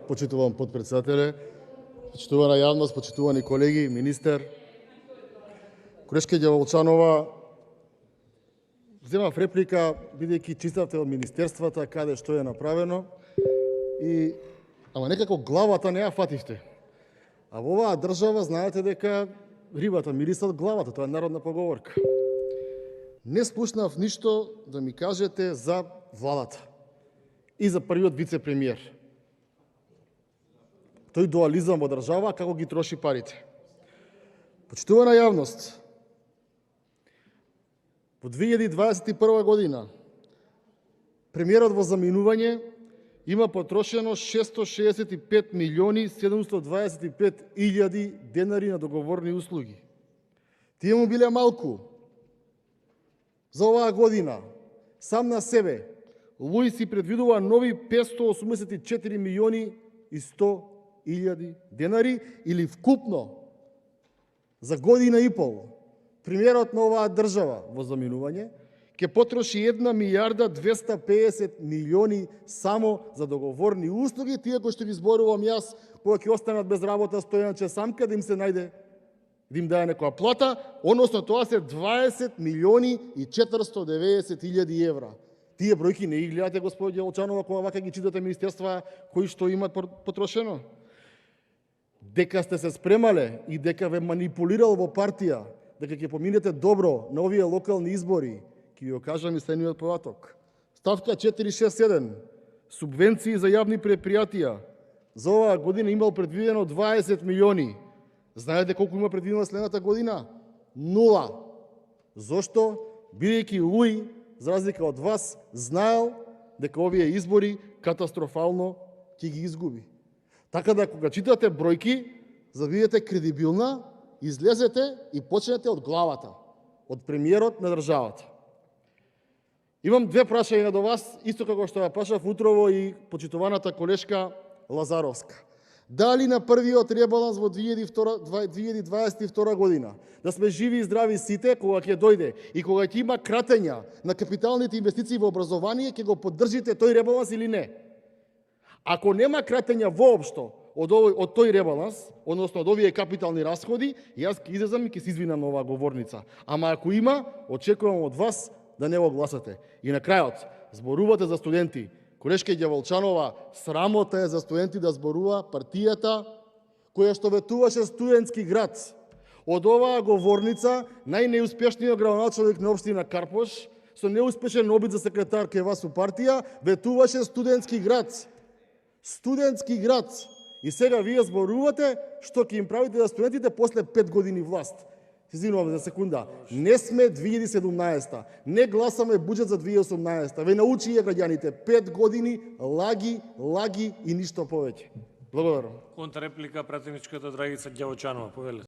почитуван подпредседателе, почитувана јавност, почитувани колеги, министер. Колешка Ѓаволчанова, земав реплика, бидејќи читавте од министерствата каде што е направено, ама некако главата не ја фативте. А во оваа држава знаете дека рибата мириса од главата, тоа е народна поговорка. Не слушнав ништо да ми кажете за владата и за првиот вице-премиер. Тој дуализам во држава, како ги троши парите. Почитувана јавност, во 2021 година премиерот во заминување има потрошено 665 милиони 725 илјади денари на договорни услуги. Тие му биле малку. За оваа година, сам на себе, Луи си предвидува нови 584 милиони и 100 илјади денари, или вкупно за година и пол премиерот на оваа држава во заминување ќе потроши 1 милијарда 250 милиони само за договорни услуги, тие кои што ги зборувам јас, кога ќе останат без работа Стојанче Самка, да им се најде, да им даде некоја плата, односно тоа се 20 милиони и 490 илјади евра. Тие бројки не ги гледате, господи Ѓаволчанова, кога вака ги читате министерства кои што имат потрошено. Дека сте се спремале и дека ве манипулирал во партија, дека ќе поминете добро на овие локални избори, ќе ви го кажам и следниот податок. Ставка 467. Субвенции за јавни предпријатија. За оваа година имал предвидено 20 милиони. Знаете колку има предвидено следната година? 0. Зошто? Бидејќи Луи, за разлика од вас, знаел дека овие избори катастрофално ќе ги изгуби. Така да, кога читате бројки, за да бидете кредибилна, излезете и почнете од главата, од премиерот на државата. Имам две прашања до вас, исто како што ја прашав утрово и почитуваната колешка Лазаровска. Дали на првиот ребаланс во 2022 година, да сме живи и здрави сите, кога ќе дојде и кога ќе има кратења на капиталните инвестиции во образование, ќе го поддржите тој ребаланс или не? Ако нема кратења воопшто од тој ребаланс, односно од овие капитални расходи, јас ќе излезам и ќе се извинам на оваа говорница. Ама ако има, очекувам од вас да не го гласате. И на крајот, зборувате за студенти. Колешка Ѓаволчанова, срамота е за студенти да зборува партијата која што ветуваше студентски град. Од оваа говорница, најнеуспешниот градоначалник на општина Карпош, со неуспешен обид за секретар кај вас у партија, ветуваше студентски град. Студентски град. И сега вие зборувате што ќе им правите за студентите после 5 години власт. Се извинувам за секунда. Не сме 2017-та. Не гласаме буџет за 2018-та. Ве научија граѓаните 5 години лаги и ништо повеќе. Благодарам. Контрреплика пратеничката Драгица Ѓаволчанова, повелете.